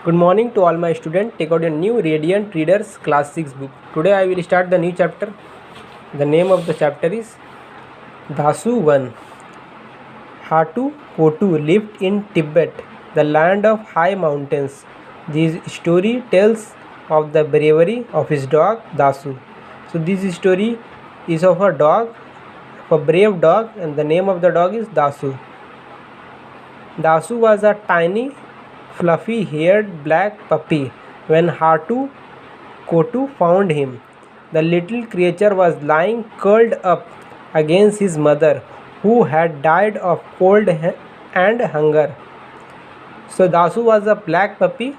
Good morning to all my students. Take out your new Radiant Readers Class 6 book. Today I will start the new chapter. The name of the chapter is Dasu 1. Hatu Kotu lived in Tibet, the land of high mountains. This story tells of the bravery of his dog Dasu. So this story is of a dog, a brave dog, and the name of the dog is Dasu. Dasu was a tiny, fluffy-haired black puppy when Hatu Kotu found him. The little creature was lying curled up against his mother, who had died of cold and hunger. So Dasu was a black puppy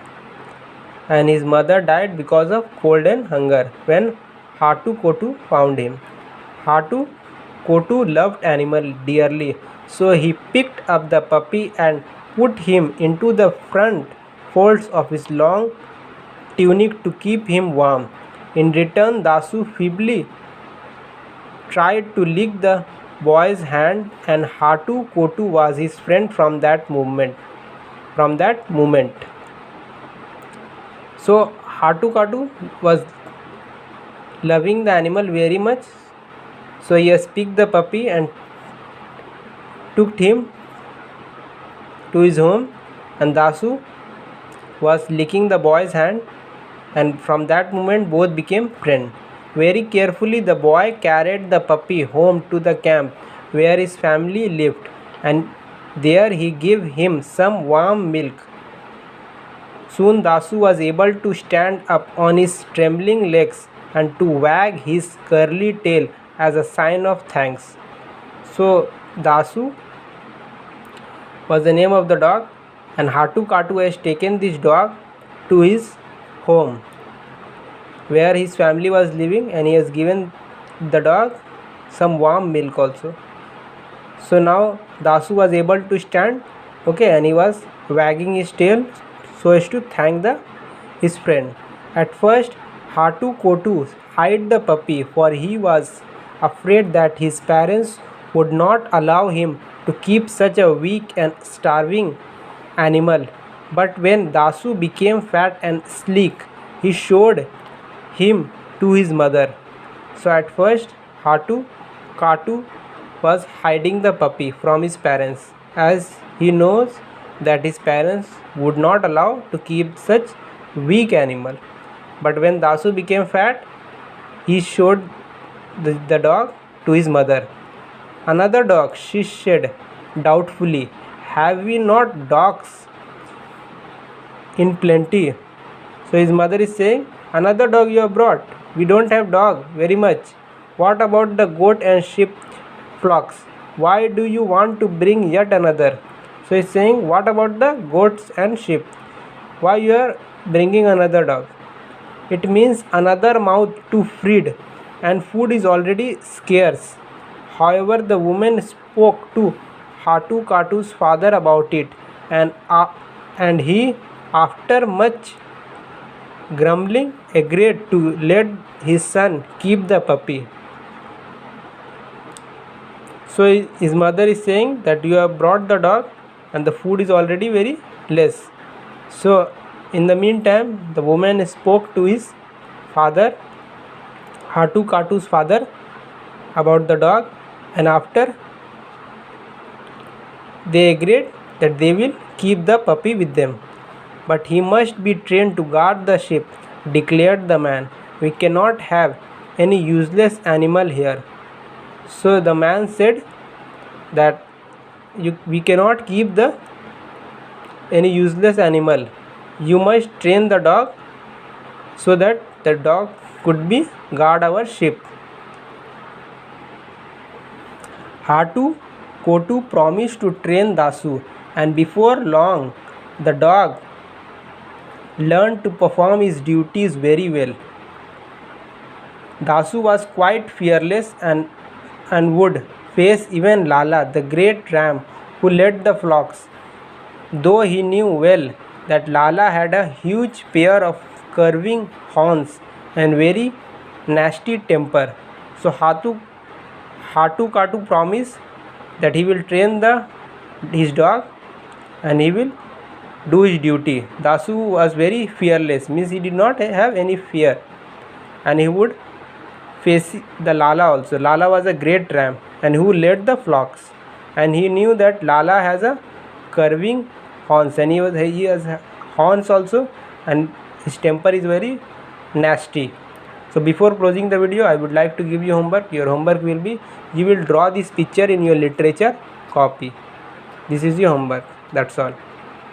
and his mother died because of cold and hunger when Hatu Kotu found him. Hatu Kotu loved animal dearly, so he picked up the puppy and put him into the front folds of his long tunic to keep him warm. In return, Dasu feebly tried to lick the boy's hand, and Hatu Kotu was his friend from that moment. So Hatu Kotu was loving the animal very much. So he has picked the puppy and took him to his home, and Dasu was licking the boy's hand, and from that moment both became friends. Very carefully the boy carried the puppy home to the camp where his family lived, and there he gave him some warm milk. Soon Dasu was able to stand up on his trembling legs and to wag his curly tail as a sign of thanks. So Dasu was the name of the dog, and Hatu Kotu has taken this dog to his home where his family was living, and he has given the dog some warm milk also. So now Dasu was able to stand, and he was wagging his tail so as to thank his friend. At first Hatu Kotu hid the puppy, for he was afraid that his parents would not allow him to keep such a weak and starving animal. But when Dasu became fat and sleek, he showed him to his mother. So at first Hatu Kotu was hiding the puppy from his parents, as he knows that his parents would not allow to keep such weak animal. But when Dasu became fat, he showed the dog to his mother. Another dog, she said doubtfully, "Have we not dogs in plenty?" So his mother is saying, "Another dog you have brought? We don't have dog very much. What about the goat and sheep flocks? Why do you want to bring yet another?" So he's saying, what about the goats and sheep? Why you are bringing another dog? It means another mouth to feed, and food is already scarce. However, the woman spoke to Hatu Kotu's father about it, and he, after much grumbling, agreed to let his son keep the puppy. So his mother is saying that you have brought the dog and the food is already very less. So in the meantime, the woman spoke to his father, Hatu Kotu's father, about the dog, and after they agreed that they will keep the puppy with them. But he must be trained to guard the sheep, declared the man. We cannot have any useless animal here. So the man said that we cannot keep any useless animal. You must train the dog so that the dog could be guard our sheep. Hatu Kotu promised to train Dasu, and before long the dog learned to perform his duties very well. Dasu was quite fearless and would face even Lala, the great ram who led the flocks, though he knew well that Lala had a huge pair of curving horns and very nasty temper. So Hatu Kotu promised that he will train his dog, and he will do his duty. Dasu was very fearless, means he did not have any fear, and he would face the Lala also. Lala was a great ram and who led the flocks, and he knew that Lala has a curving horns, and he has horns also, and his temper is very nasty. So before closing the video, I would like to give you homework. Your homework will be, you will draw this picture in your literature copy. This is your homework. That's all.